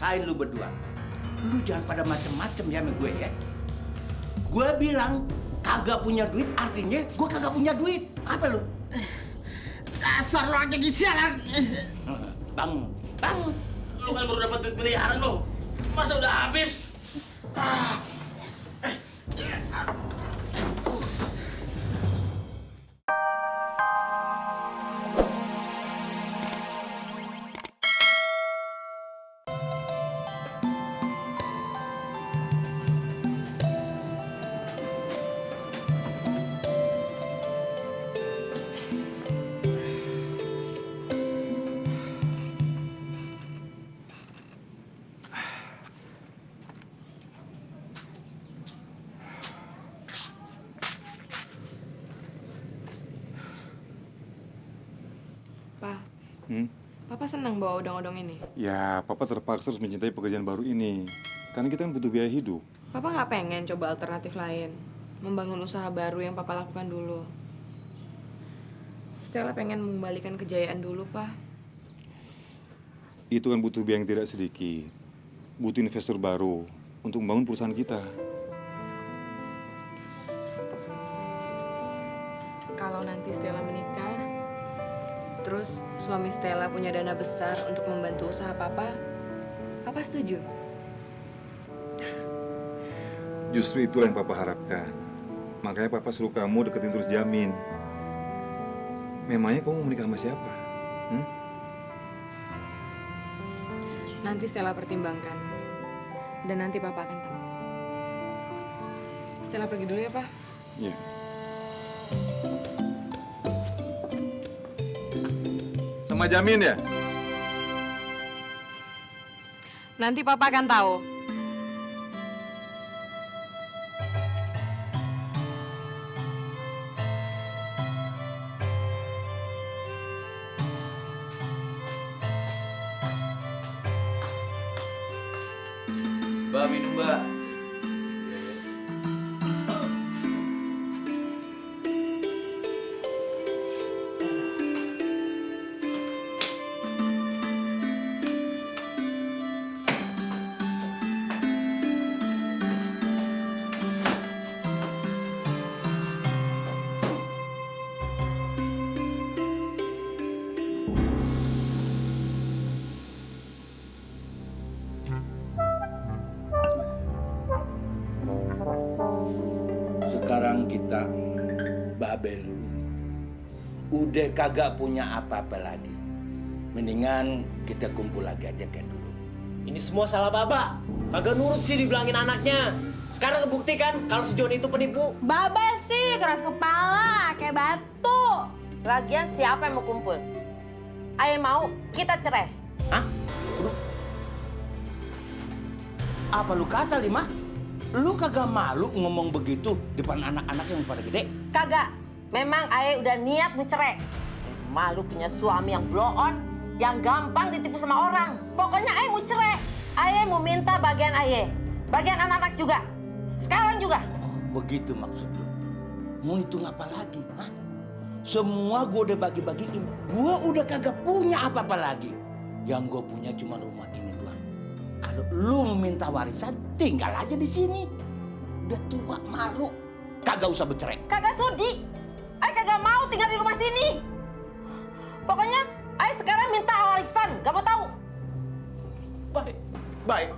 rasain lu berdua. Lu jangan pada macem-macem ya sama gue ya. Gue bilang kagak punya duit, artinya gue kagak punya duit. Apa lu? Dasar lo aja gisialan. Bang. Lu kan baru dapat duit miliaran lo. Masa udah habis? Papa senang bawa odong-odong ini? Ya, Papa terpaksa harus mencintai pekerjaan baru ini. Karena kita kan butuh biaya hidup. Papa nggak pengen coba alternatif lain? Membangun usaha baru yang Papa lakukan dulu? Stella pengen mengembalikan kejayaan dulu, Pak. Itu kan butuh biaya yang tidak sedikit. Butuh investor baru untuk membangun perusahaan kita. Kalau nanti Stella menikah, terus suami Stella punya dana besar untuk membantu usaha Papa, Papa setuju? Justru itulah yang Papa harapkan. Makanya Papa suruh kamu deketin terus Jamin. Memangnya kamu mau menikah sama siapa? Nanti Stella pertimbangkan. Dan nanti Papa akan tahu. Stella pergi dulu ya, Pak? Iya. Sama Jamin ya? Nanti Papa akan tahu. Mbak, minum mbak. Sekarang kita babel dulu. Udah kagak punya apa-apa lagi. Mendingan kita kumpul lagi aja kayak dulu. Ini semua salah Baba. Kagak nurut sih dibilangin anaknya. Sekarang kebuktikan kalau si Joni itu penipu. Baba sih keras kepala kayak batu. Lagian siapa yang mau kumpul? Ayah mau kita cerai. Hah? Apa lu kata, Lima? Lu kagak malu ngomong begitu depan anak-anak yang pada gede? Kagak. Memang ayah udah niat mencerai. Malu punya suami yang blow on, yang gampang ditipu sama orang. Pokoknya ayah mau cerai. Ayah mau minta bagian ayah. Bagian anak-anak juga. Sekarang juga. Oh, begitu maksud lu. Mau hitung apa lagi? Hah? Semua gue udah bagi-bagiin. Gue udah kagak punya apa-apa lagi. Yang gue punya cuma rumah ini doang. Kalau lu meminta warisan, tinggal aja di sini. Udah tua, malu. Kagak usah bercerai. Kagak sudi. Ayah kagak mau tinggal di rumah sini. Pokoknya ayah sekarang minta warisan. Gak mau tahu. Baik, baik.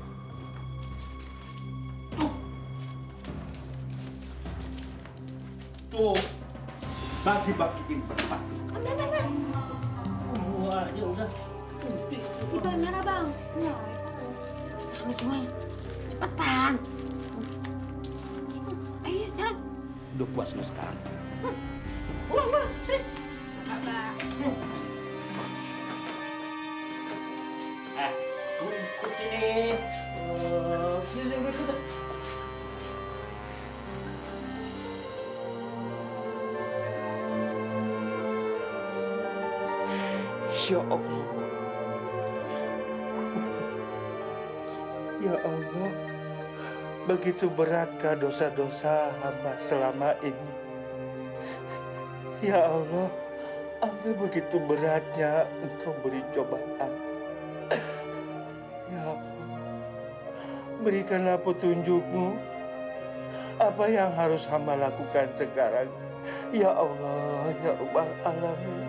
Tuh, bagi-bagiin tempat. Wah, ya udah. Ibu merah bang. Kami semua. Cepetan. Ayo jalan. Udah puas lu sekarang. Udah, sudah. Ikut sini. Sini, berikut. Ya Allah. Ya Allah, begitu beratkah dosa-dosa hamba selama ini? Ya Allah, sampai begitu beratnya Engkau beri cobaan. Ya Allah. berikanlah petunjukmu. Apa yang harus hamba lakukan sekarang? Ya Allah, ya Rabbal Alamin.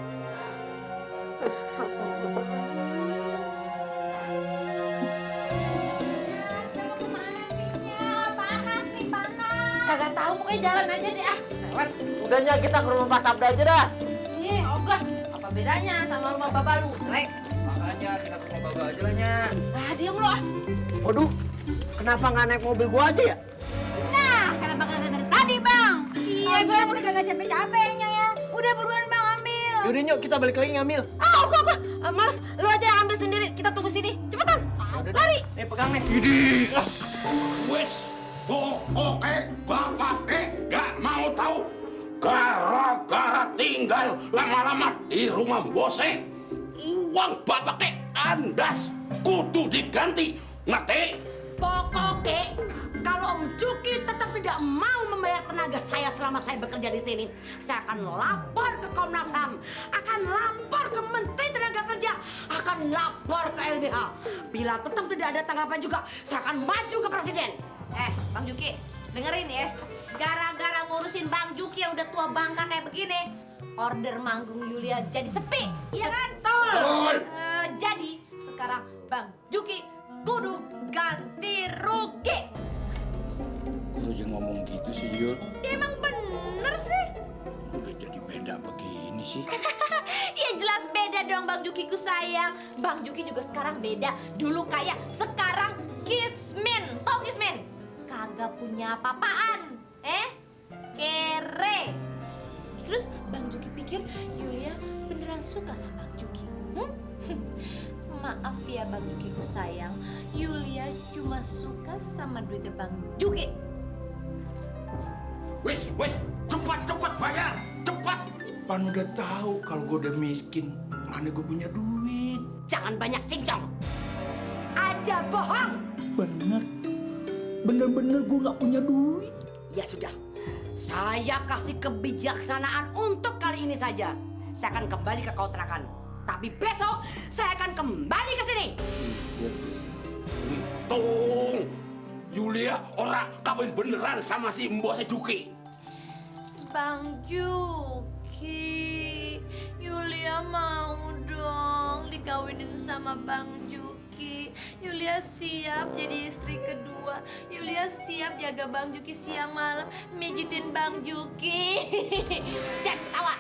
Panas nih, panas. Kagak tahu, pokoknya jalan aja deh ah. Lewat. Udahnya kita ke rumah Pak Sabda aja dah. Nih, ogah. Apa bedanya sama rumah bapak lu? Rek. Makanya kita ke rumah Bapak aja lah, Nya. Ah, diem lu ah. Waduh, kenapa nggak naik mobil gua aja ya? Nah, kenapa kagak dari tadi, Bang? Iya, gue udah kagak capek-capeknya ya. Udah buruan, Bang, ambil. Yaudah, Nyok, kita balik lagi ngambil. Ah, ogah. Males, lu aja yang ambil sendiri. Kita tunggu sini. Cepetan. Lari. Nih, pegang nih. Wes, pokoknya bapak gak mau tahu. Gara-gara tinggal lama-lama di rumah bose, uang bapak andas kudu diganti. Ngerti? Pokoknya kalau Om Juki tetap tidak mau membayar tenaga saya selama saya bekerja di sini, saya akan lapor ke Komnas HAM, akan lapor ke Menteri Tenaga Kerja, akan lapor ke LBH. Bila tetap tidak ada tanggapan juga, saya akan maju ke Presiden. Bang Juki, dengerin ya. Gara-gara ngurusin Bang Juki yang udah tua bangka kayak begini, order manggung Yulia jadi sepi, iya kan? Betul. Jadi sekarang Bang Juki kudu ganti rugi. Kok aja ngomong gitu sih, Yul? Ya, emang bener sih. Udah jadi beda begini sih. Ya jelas beda dong Bang Jukiku sayang. Bang Juki juga sekarang beda. Dulu kaya, sekarang kismin. Tau kismin? Kagak punya apa-apaan. Kere. Terus Bang Juki pikir Yulia beneran suka sama Bang Juki. Maaf ya Bang Jukiku sayang. Yulia cuma suka sama duitnya Bang Juki. Wes, cepat bayar, cepat. Pan udah tahu kalau gue udah miskin, mana gue punya duit. Jangan banyak cincong. Aja bohong. Bener gue nggak punya duit. Ya sudah, saya kasih kebijaksanaan untuk kali ini saja. Saya akan kembali ke kontrakan. Tapi besok saya akan kembali ke sini. Tung, Yulia orang kawin beneran sama si Mbok Juki. Bang Juki, Yulia mau dong dikawinin sama Bang Juki. Yulia siap jadi istri kedua. Yulia siap jaga Bang Juki siang malam, mijitin Bang Juki. Jangan ketawa.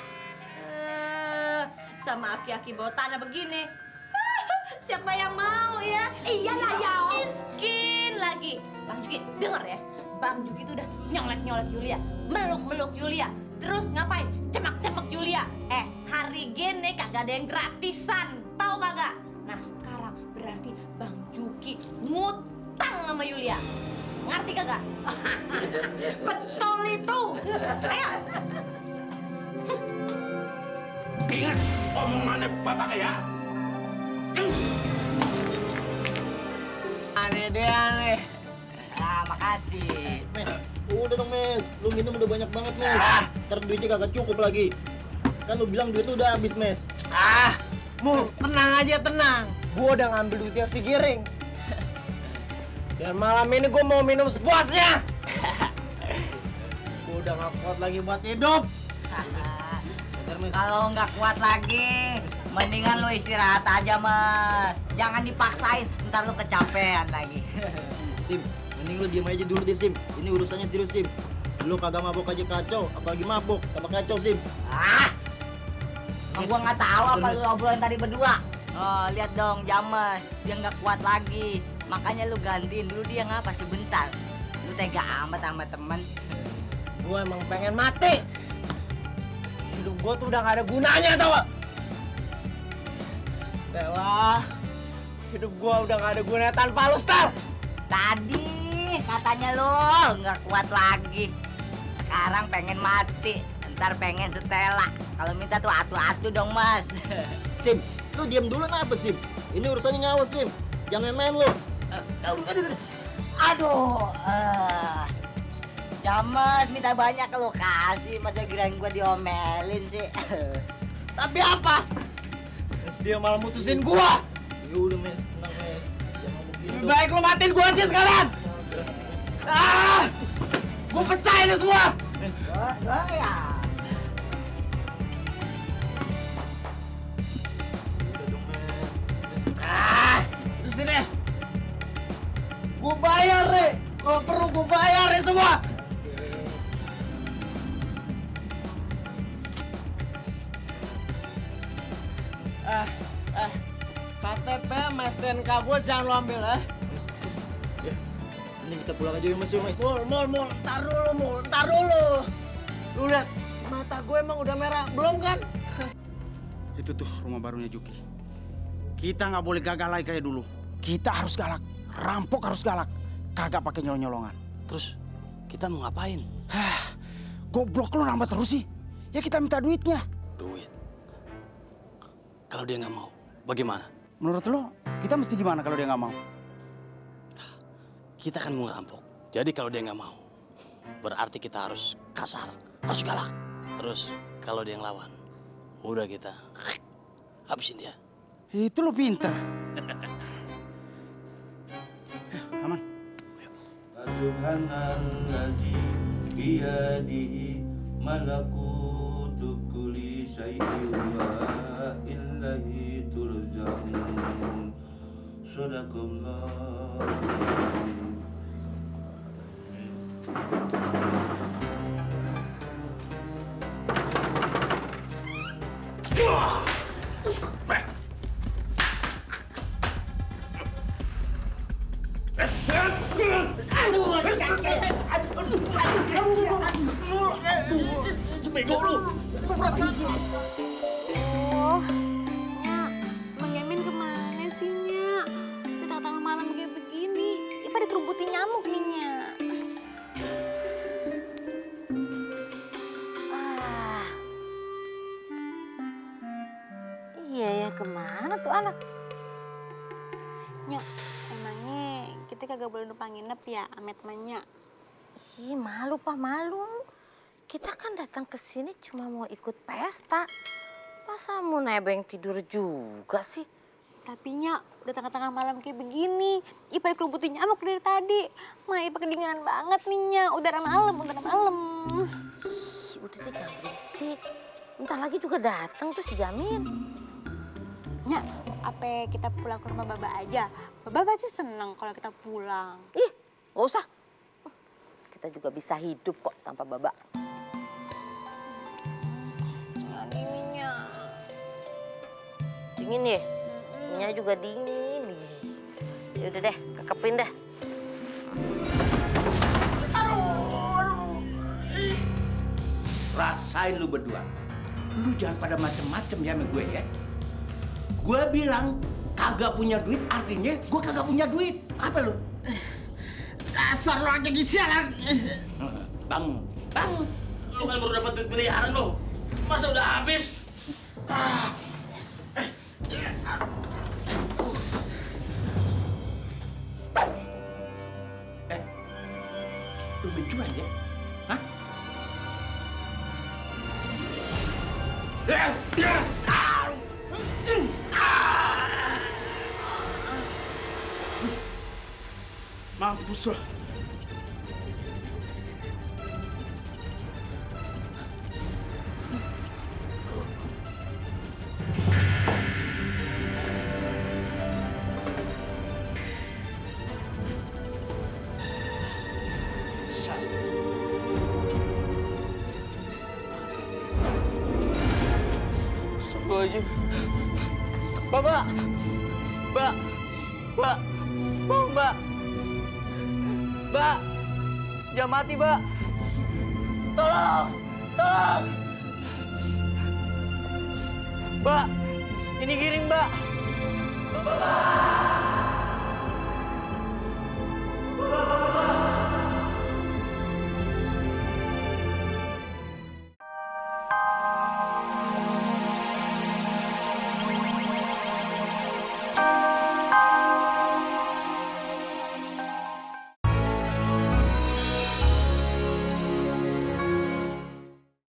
Sama aki-aki bawa tanah begini. Siapa yang mau ya? Iyalah ya. Miskin lagi. Bang Juki, denger ya. Bang Juki tuh udah nyolek-nyolek Yulia, meluk-meluk Yulia. Terus ngapain? Cemak-cemak Yulia. Hari gini kagak ada yang gratisan. Tahu kagak? Nah sekarang berarti Bang Juki ngutang sama Yulia. Ngerti kagak? Betul itu. Ayo. Ingat omongannya bapak ya. Aneh deh, aneh. Makasih. Mes, udah dong Mes, lu minum udah banyak banget Mes. Ntar duitnya kagak cukup lagi. Kan lu bilang duit lu udah habis Mes. Tenang aja, tenang. Gua udah ngambil duitnya si Giring. Dan malam ini gua mau minum sepuasnya. Gua udah gak kuat lagi buat hidup. Kalau nggak kuat lagi, mendingan lu istirahat aja, Mas. Jangan dipaksain, ntar lu kecapean lagi. Sim, mending lu diem aja dulu deh Sim. Ini urusannya serius Sim. Lu kagak mabok aja kacau, apalagi mabok tambah kacau Sim. Gua nggak tahu apa lu obrolin tadi berdua. Oh, lihat dong, James, dia nggak kuat lagi. Makanya lu gantiin dulu dia ngapa sebentar. Lu tega amat sama temen. Gua emang pengen mati. Hidup gua tuh udah gak ada gunanya, tau gak? Stella, hidup gua udah gak ada gunanya tanpa lu, Stel. Tadi katanya lu nggak kuat lagi. Sekarang pengen mati, ntar pengen Stella. Kalau minta tuh atu-atu dong, Mas. Sim, lu diem dulu kenapa Sim? Ini urusannya nyawa Sim. Jangan main lu. Aduh, James minta banyak lu kasih, masa kirain gua diomelin sih. Tapi apa? Dia malah mutusin gua. Ya udah Mes, tenang Mes. Jangan mabok gini Lebih dong. baik lu matiin gua aja sekalian. Gue pecahin lu semua! Terus sini. Gue bayar, Re. Kalau perlu gue bayar ya semua. KTP, Mas STNK gue jangan lo ambil ya. Ini kita pulang aja yuk Mas. Mul, ntar dulu. Lu lihat, mata gue emang udah merah, belum kan? Itu tuh rumah barunya Juki. Kita nggak boleh gagal lagi kayak dulu. Kita harus galak, rampok harus galak. Kagak pakai nyolong-nyolongan. Terus kita mau ngapain? Goblok lu nambah terus sih. Ya kita minta duitnya. Duit. Kalau dia nggak mau, bagaimana? Menurut lo, kita mesti gimana kalau dia nggak mau? Kita kan mau ngerampok. Jadi kalau dia nggak mau, berarti kita harus kasar, harus galak. Terus kalau dia yang lawan, udah kita habisin dia. Itu lo pinter. Aman. Subhanalladzi biyadihi malakutu kulli syai'in wa ilaihi turja'un. Shadaqallah. Oh, Nya, Bang Yamin kemana sih, Nya? Di tengah-tengah malam kayak begini, pada kerubutin nyamuk nih, Nya. Iya ya, kemana tuh anak? Nya, emangnya kita kagak boleh numpang nginep ya, sama temannya? Ih, malu Pak, malu. Kita kan datang ke sini cuma mau ikut pesta. Masa mau nebeng tidur juga sih? Tapi Nya, udah tengah-tengah malam kayak begini, Ipa kerubutin nyamuk dari tadi. Ma, Ipa kedinginan banget nih, Nya. Udara malam. Ih, udah deh, jangan berisik. Bentar lagi juga datang tuh si Jamin. Nya, apa kita pulang ke rumah Baba aja? Baba pasti seneng kalau kita pulang. Ih, gak usah. Kita juga bisa hidup kok tanpa Baba. Nggak dinginnya. Dingin ya? Nya juga dingin. Ya udah deh, kekepin deh. Rasain lu berdua. Lu jangan pada macem-macem ya sama gue ya. Gue bilang kagak punya duit, artinya gue kagak punya duit. Apa lu? Dasar lo aja gisialan. Bang. Lu kan baru dapat duit miliaran lo. Masa udah habis? Lu mencuan ya? Hah? Mampus lo. Astagfirullahaladzim. Mbak. Jangan mati, Mbak. Tolong. Mbak, ini giring, Mbak. Mbak.